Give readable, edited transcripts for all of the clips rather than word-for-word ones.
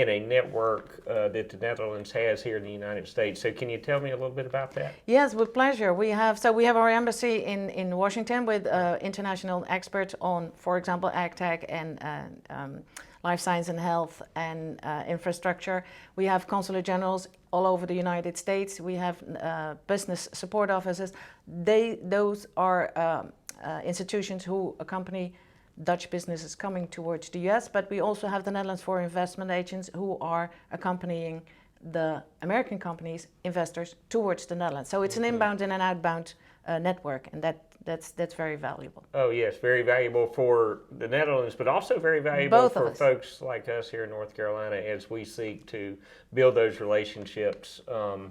in a network that the Netherlands has here in the United States. So can you tell me a little bit about that? Yes, with pleasure. We have our embassy in Washington with international experts on, for example, AgTech and life science and health and infrastructure. We have consulate generals all over the United States. We have business support offices. Those are institutions who accompany Dutch businesses coming towards the US, but we also have the Netherlands Foreign Investment Agents who are accompanying the American companies, investors, towards the Netherlands. So it's an inbound and an outbound network, and that's very valuable. Oh yes, very valuable for the Netherlands, but also very valuable for folks like us here in North Carolina as we seek to build those relationships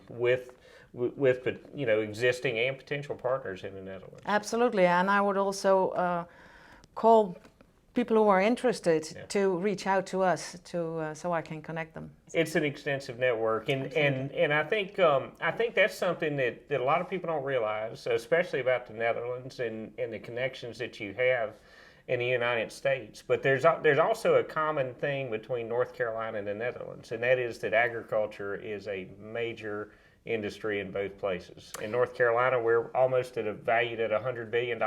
with existing and potential partners in the Netherlands. Absolutely, and I would also call people who are interested to reach out to us so I can connect them. It's an extensive network, and I think that's something that a lot of people don't realize, especially about the Netherlands and the connections that you have in the United States. But there's also a common thing between North Carolina and the Netherlands, and that is that agriculture is a major industry in both places. In North Carolina, we're almost valued at $100 billion,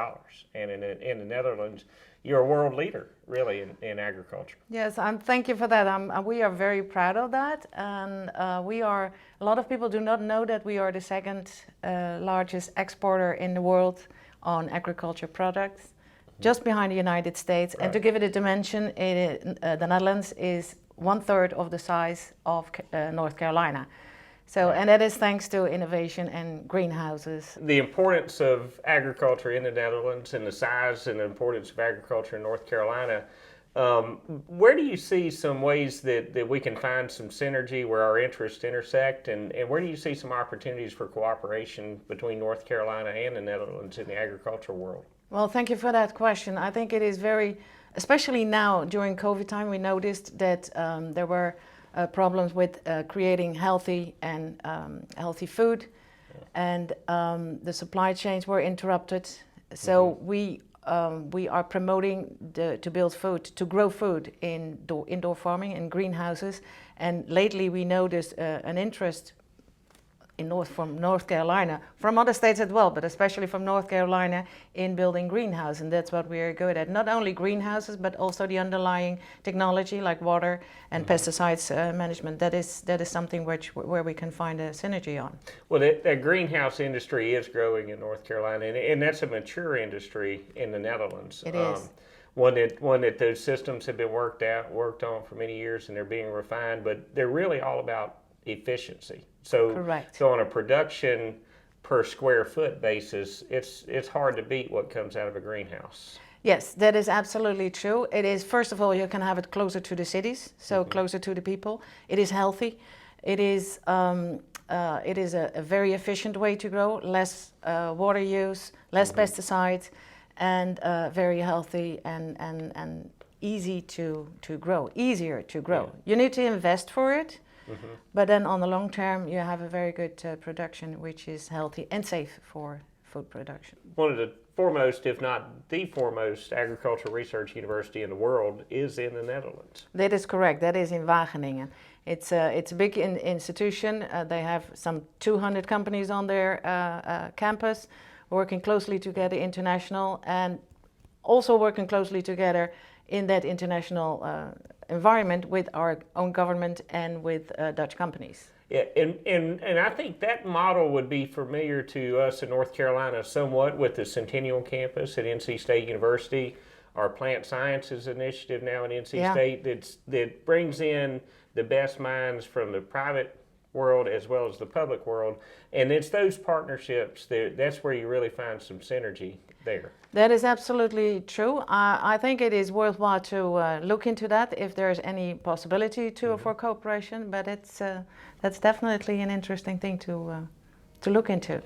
and in the Netherlands, you're a world leader, really, in agriculture. Yes, thank you for that. We are very proud of that, and a lot of people do not know that we are the second largest exporter in the world on agriculture products, just behind the United States. Right. And to give it a dimension, the Netherlands is 1/3 of the size of North Carolina. So, and that is thanks to innovation and greenhouses. The importance of agriculture in the Netherlands and the size and the importance of agriculture in North Carolina, where do you see some ways that we can find some synergy where our interests intersect, and where do you see some opportunities for cooperation between North Carolina and the Netherlands in the agricultural world? Well, thank you for that question. I think it is especially now during COVID time, we noticed that there were problems with creating healthy food, and the supply chains were interrupted. So we are promoting to build food, to grow food in indoor farming in greenhouses. And lately we noticed an interest from North Carolina, from other states as well, but especially from North Carolina, in building greenhouses, and that's what we are good at. Not only greenhouses, but also the underlying technology like water and pesticides management. That is something where we can find a synergy on. Well, that greenhouse industry is growing in North Carolina, and that's a mature industry in the Netherlands. It is. One that those systems have been worked on for many years, and they're being refined, but they're really all about efficiency. So, correct. So on a production per square foot basis, it's hard to beat what comes out of a greenhouse. Yes, that is absolutely true. It is, first of all, you can have it closer to the cities, so closer to the people. It is healthy. It is a very efficient way to grow, less water use, less pesticides, and very healthy and easy to grow, easier to grow. Yeah. You need to invest for it. But then on the long term, you have a very good production, which is healthy and safe for food production. One of the foremost, if not the foremost, agricultural research university in the world is in the Netherlands. That is correct. That is in Wageningen. It's a big institution. They have some 200 companies on their campus, working closely together international, and also working closely together in that international environment with our own government and with Dutch companies. Yeah, and I think that model would be familiar to us in North Carolina somewhat with the Centennial campus at NC State University, our plant sciences initiative now at NC State that brings in the best minds from the private world as well as the public world, and it's those partnerships that's where you really find some synergy there. That is absolutely true. I think it is worthwhile to look into that if there's any possibility for cooperation, but that's definitely an interesting thing to look into.